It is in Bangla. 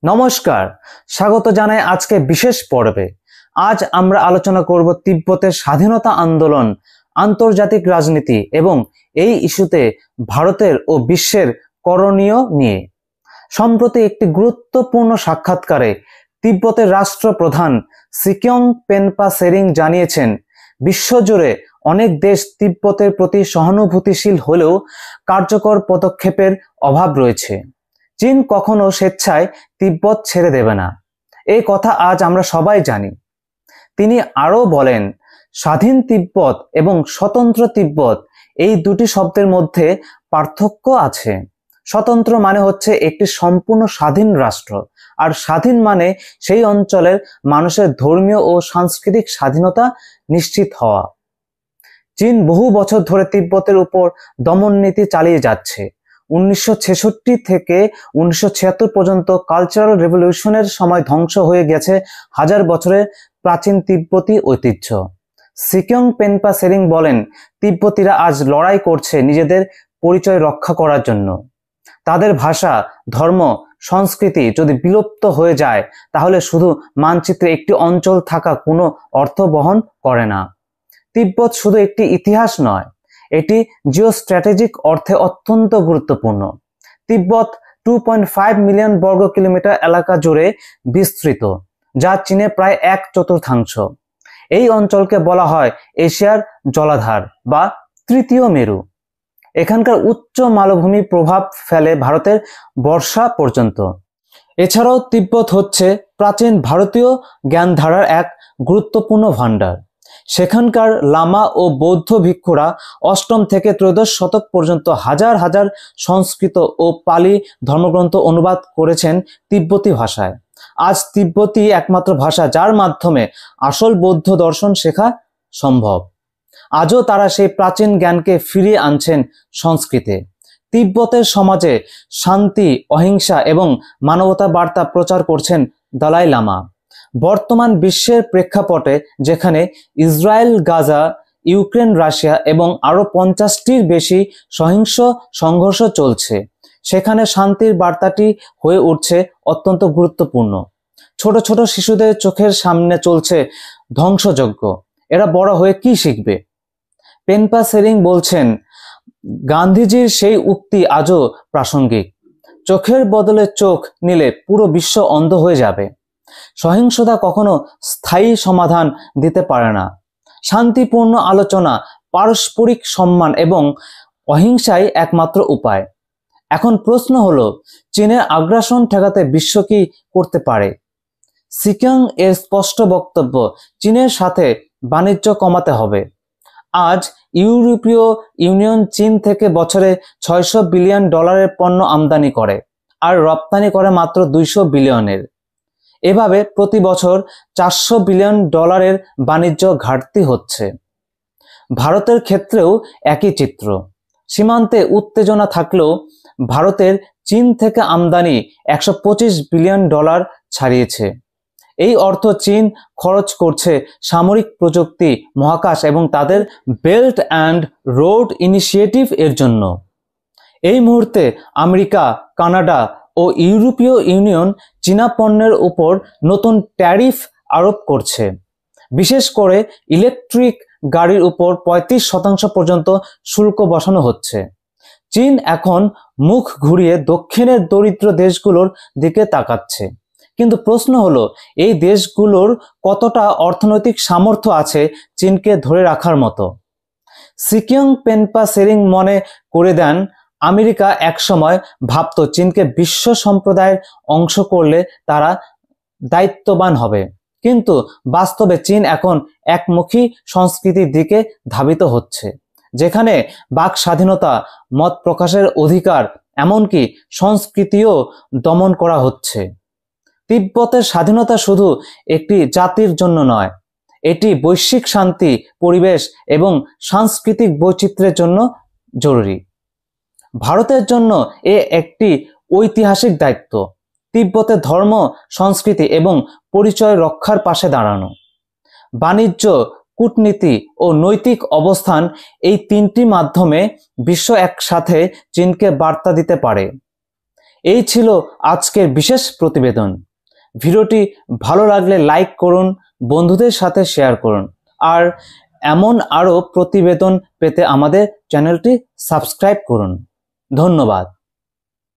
নমস্কার, স্বাগত জানাই আজকে বিশেষ পর্বে। আজ আমরা আলোচনা করব তিব্বতের স্বাধীনতা আন্দোলন, আন্তর্জাতিক রাজনীতি এবং এই ইস্যুতে ভারতের ও বিশ্বের করণীয় নিয়ে। সম্প্রতি একটি গুরুত্বপূর্ণ সাক্ষাৎকারে তিব্বতের রাষ্ট্রপ্রধান সিকিয়ং পেনপা সেরিং জানিয়েছেন, বিশ্বজুড়ে অনেক দেশ তিব্বতের প্রতি সহানুভূতিশীল হলেও কার্যকর পদক্ষেপের অভাব রয়েছে। চীন কখনো স্বেচ্ছায় তিব্বত ছেড়ে দেবে না, এই কথা আজ আমরা সবাই জানি। তিনি আরও বলেন, স্বাধীন তিব্বত এবং স্বতন্ত্র তিব্বত এই দুটি শব্দের মধ্যে পার্থক্য আছে। স্বতন্ত্র মানে হচ্ছে একটি সম্পূর্ণ স্বাধীন রাষ্ট্র, আর স্বাধীন মানে সেই অঞ্চলের মানুষের ধর্মীয় ও সাংস্কৃতিক স্বাধীনতা নিশ্চিত হওয়া। চীন বহু বছর ধরে তিব্বতের উপর দমন নীতি চালিয়ে যাচ্ছে। 1966 থেকে 1976 পর্যন্ত কালচারাল রেভলিউশনের সময় ধ্বংস হয়ে গেছে হাজার বছরের প্রাচীন তিব্বতী ঐতিহ্য। সিকিয়ং পেনপা সেরিং বলেন, তিব্বতীরা আজ লড়াই করছে নিজেদের পরিচয় রক্ষা করার জন্য। তাদের ভাষা, ধর্ম, সংস্কৃতি যদি বিলুপ্ত হয়ে যায় তাহলে শুধু মানচিত্রে একটি অঞ্চল থাকা কোনো অর্থ বহন করে না। তিব্বত শুধু একটি ইতিহাস নয়, এটি জিও স্ট্র্যাটেজিক অর্থে অত্যন্ত গুরুত্বপূর্ণ। তিব্বত 2.5 মিলিয়ন বর্গ কিলোমিটার এলাকা জুড়ে বিস্তৃত, যা চীনের প্রায় 1/4। এই অঞ্চলকে বলা হয় এশিয়ার জলাধার বা তৃতীয় মেরু। এখানকার উচ্চ মালভূমি প্রভাব ফেলে ভারতের বর্ষা পর্যন্ত। এছাড়াও তিব্বত হচ্ছে প্রাচীন ভারতীয় জ্ঞানধারার এক গুরুত্বপূর্ণ ভাণ্ডার। সেখানকার লামা ও বৌদ্ধ ভিক্ষুরা অষ্টম থেকে ত্রয়োদশ শতক পর্যন্ত হাজার হাজার সংস্কৃত ও পালি ধর্মগ্রন্থ অনুবাদ করেছেন তিব্বতী ভাষায়। আজ তিব্বতী একমাত্র ভাষা যার মাধ্যমে আসল বৌদ্ধ দর্শন শেখা সম্ভব। আজও তারা সেই প্রাচীন জ্ঞানকে ফিরিয়ে আনছেন সংস্কৃতে। তিব্বতের সমাজে শান্তি, অহিংসা এবং মানবতার বার্তা প্রচার করছেন দালাই লামা। বর্তমান বিশ্বের প্রেক্ষাপটে যেখানে ইসরায়েল, গাজা, ইউক্রেন, রাশিয়া এবং আরও 50টির বেশি সহিংস সংঘর্ষ চলছে, সেখানে শান্তির বার্তাটি হয়ে উঠছে অত্যন্ত গুরুত্বপূর্ণ। ছোট ছোট শিশুদের চোখের সামনে চলছে ধ্বংসযজ্ঞ, এরা বড় হয়ে কি শিখবে? পেনপা সেরিং বলছেন, গান্ধীজির সেই উক্তি আজও প্রাসঙ্গিক। চোখের বদলে চোখ নিলে পুরো বিশ্ব অন্ধ হয়ে যাবে। সহিংসতা কখনো স্থায়ী সমাধান দিতে পারে না। শান্তিপূর্ণ আলোচনা, পারস্পরিক সম্মান এবং অহিংসাই একমাত্র উপায়। এখন প্রশ্ন হলো, চীনের আগ্রাসন ঠেকাতে বিশ্ব কি করতে পারে? সিকিয়ং এর স্পষ্ট বক্তব্য, চীনের সাথে বাণিজ্য কমাতে হবে। আজ ইউরোপীয় ইউনিয়ন চীন থেকে বছরে $600 বিলিয়ন পণ্য আমদানি করে আর রপ্তানি করে মাত্র $200 বিলিয়নের। এভাবে প্রতি বছর $400 বিলিয়ন বাণিজ্য ঘাটতি হচ্ছে। ভারতের ক্ষেত্রেও একই চিত্র। সীমান্তে উত্তেজনা থাকলেও ভারতের চীন থেকে আমদানি $125 বিলিয়ন ছাড়িয়েছে। এই অর্থ চীন খরচ করছে সামরিক প্রযুক্তি, মহাকাশ এবং তাদের বেল্ট অ্যান্ড রোড ইনিশিয়েটিভ এর জন্য। এই মুহূর্তে আমেরিকা, কানাডা ও ইউরোপীয় ইউনিয়ন চীনা পণ্যের উপর নতুন ট্যারিফ আরোপ করছে। বিশেষ করে ইলেকট্রিক গাড়ির উপর 35% পর্যন্ত শুল্ক বসানো হচ্ছে। চীন এখন মুখ ঘুরিয়ে দক্ষিণের দরিদ্র দেশগুলোর দিকে তাকাচ্ছে। কিন্তু প্রশ্ন হলো, এই দেশগুলোর কতটা অর্থনৈতিক সামর্থ্য আছে চীনকে ধরে রাখার মতো? সিকিয়ং পেনপা সেরিং মনে করে দেন, আমেরিকা একসময় ভাবত চীনকে বিশ্ব সম্প্রদায়ের অংশ করলে তারা দায়িত্ববান হবে, কিন্তু বাস্তবে চীন এখন একমুখী সংস্কৃতির দিকে ধাবিত হচ্ছে, যেখানে বাক স্বাধীনতা, মত প্রকাশের অধিকার, এমনকি সংস্কৃতিও দমন করা হচ্ছে। তিব্বতের স্বাধীনতা শুধু একটি জাতির জন্য নয়, এটি বৈশ্বিক শান্তি, পরিবেশ এবং সাংস্কৃতিক বৈচিত্র্যের জন্য জরুরি। ভারতের জন্য এ একটি ঐতিহাসিক দায়িত্ব, তিব্বতের ধর্ম, সংস্কৃতি এবং পরিচয় রক্ষার পাশে দাঁড়ানো। বাণিজ্য, কূটনীতি ও নৈতিক অবস্থান, এই তিনটি মাধ্যমে বিশ্ব একসাথে চীনকে বার্তা দিতে পারে। এই ছিল আজকের বিশেষ প্রতিবেদন। ভিডিওটি ভালো লাগলে লাইক করুন, বন্ধুদের সাথে শেয়ার করুন, আর এমন আরও প্রতিবেদন পেতে আমাদের চ্যানেলটি সাবস্ক্রাইব করুন। ধন্যবাদ।